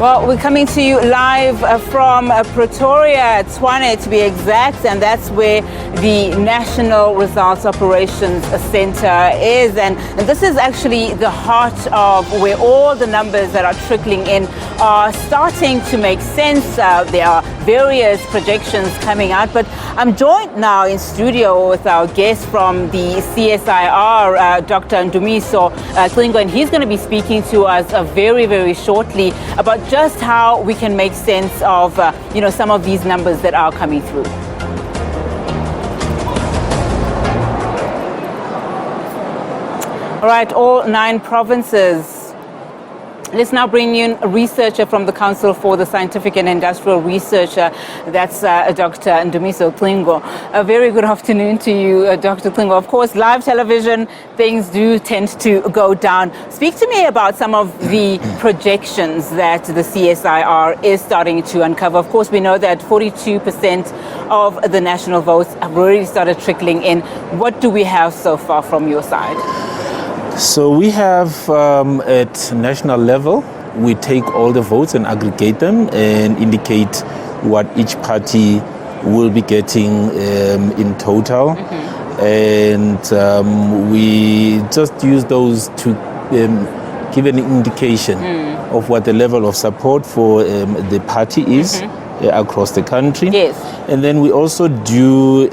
Well, we're coming to you live from Pretoria, Tshwane to be exact, and that's where the National Results Operations Center is. And this is actually the heart of where all the numbers that are trickling in are starting to make sense. There are various projections coming out, but I'm joined now in studio with our guest from the CSIR, Dr. Ndumiso, Cingo, and he's going to be speaking to us very, very shortly about just how we can make sense of, some of these numbers that are coming through. All right, all 9 provinces. Let's now bring in a researcher from the Council for the Scientific and Industrial Research. That's Dr. Ndumiso Cingo. A very good afternoon to you, Dr. Cingo. Of course, live television, things do tend to go down. Speak to me about some of the projections that the CSIR is starting to uncover. Of course, we know that 42% of the national votes have already started trickling in. What do we have so far from your side? So we have at national level, we take all the votes and aggregate them and indicate what each party will be getting in total. And we just use those to give an indication of what the level of support for the party is across the country. Yes. And then we also do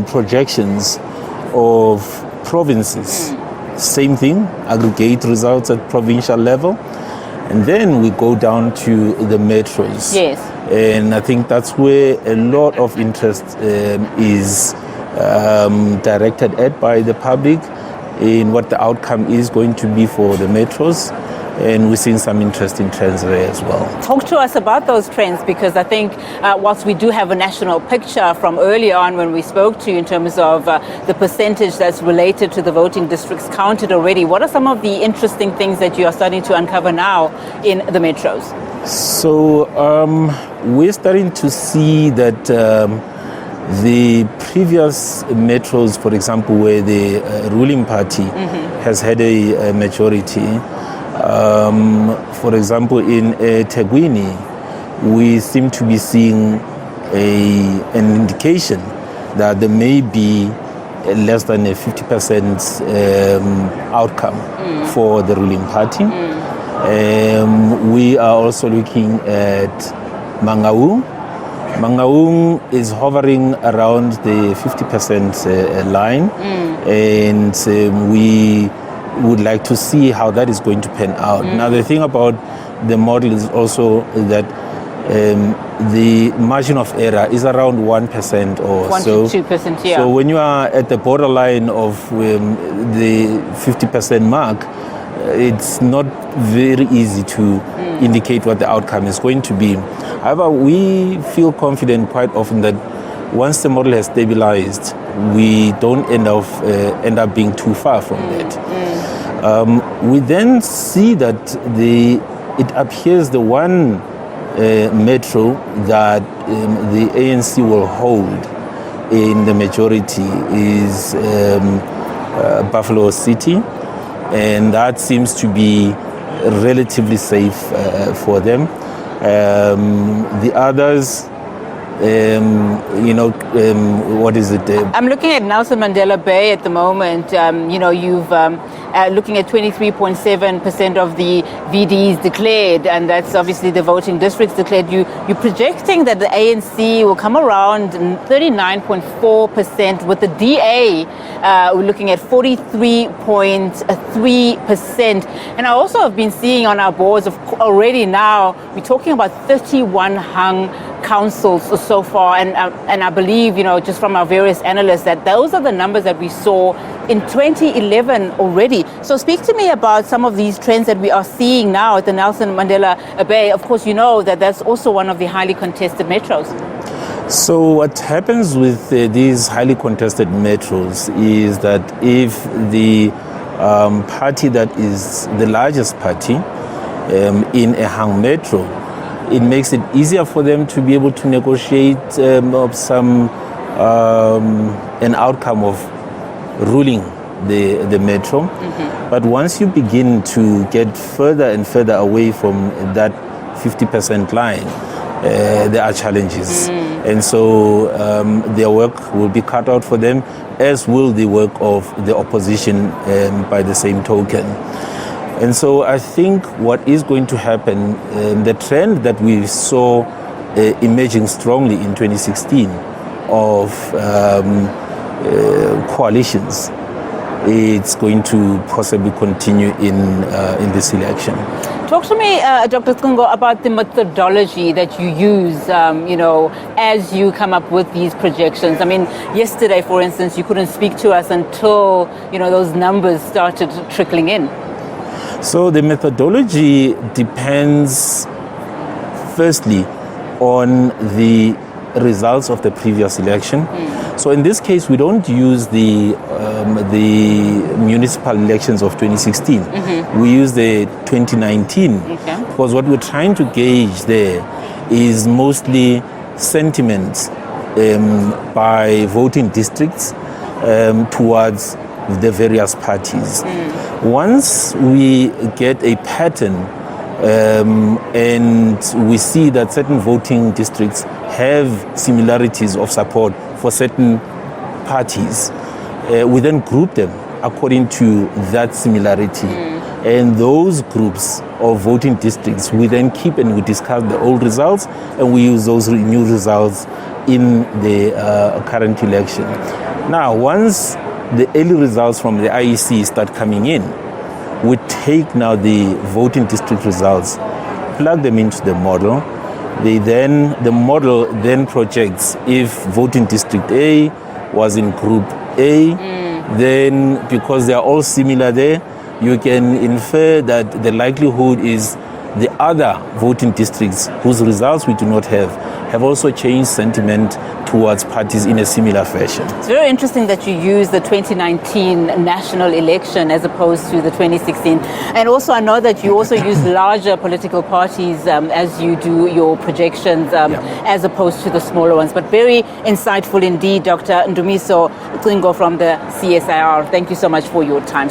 projections of provinces. Same thing, aggregate results at provincial level, and then we go down to the metros. Yes. And I think that's where a lot of interest is directed at by the public in what the outcome is going to be for the metros. And we're seeing some interesting trends there as well. Talk to us about those trends, because I think whilst we do have a national picture from earlier on when we spoke to you in terms of the percentage that's related to the voting districts counted already, what are some of the interesting things that you are starting to uncover now in the metros? So we're starting to see that the previous metros, for example, where the ruling party has had a majority, for example, in Tegwini, we seem to be seeing an indication that there may be less than a 50% outcome for the ruling party. We are also looking at Mangaung. Mangaung is hovering around the 50% line, and we would like to see how that is going to pan out. Now, the thing about the model is also that the margin of error is around 1% or 1 so. to 2%, yeah. So when you are at the borderline of the 50% mark, it's not very easy to indicate what the outcome is going to be. However, we feel confident quite often that once the model has stabilized, we don't end up being too far from that. We then see that it appears the one metro that the ANC will hold in the majority is Buffalo City, and that seems to be relatively safe for them. The others, what is it? I'm looking at Nelson Mandela Bay at the moment. You've looking at 23.7% of the VDs declared, and that's obviously the voting districts declared. You're projecting that the ANC will come around 39.4%, with the DA we're looking at 43.3%. And I also have been seeing on our boards already now, we're talking about 31 hung councils so far, and I believe, just from our various analysts, that those are the numbers that we saw in 2011 already. So speak to me about some of these trends that we are seeing now at the Nelson Mandela Bay. Of course, you know that that's also one of the highly contested metros. So what happens with these highly contested metros is that if the party that is the largest party in a hung metro, it makes it easier for them to be able to negotiate an outcome of ruling the metro. But once you begin to get further and further away from that 50% line, there are challenges. And so their work will be cut out for them, as will the work of the opposition by the same token. And so I think what is going to happen, the trend that we saw emerging strongly in 2016 of coalitions, it's going to possibly continue in this election. Talk to me, Dr. Cingo, about the methodology that you use, as you come up with these projections. I mean, yesterday, for instance, you couldn't speak to us until, those numbers started trickling in. So the methodology depends, firstly, on the results of the previous election. So in this case, we don't use the municipal elections of 2016. We use the 2019, because what we're trying to gauge there is mostly sentiments by voting districts towards the various parties. Once we get a pattern and we see that certain voting districts have similarities of support for certain parties, we then group them according to that similarity. And those groups of voting districts, we then keep and we discuss the old results, and we use those new results in the current election. Now, once the early results from the IEC start coming in, we take now the voting district results, plug them into the model. The model then projects if voting district A was in group A, then because they are all similar there, you can infer that the likelihood is the other voting districts whose results we do not have also changed sentiment towards parties in a similar fashion. It's very interesting that you use the 2019 national election as opposed to the 2016. And also I know that you also use larger political parties as you do your projections as opposed to the smaller ones. But very insightful indeed, Dr. Ndumiso Cingo from the CSIR. Thank you so much for your time.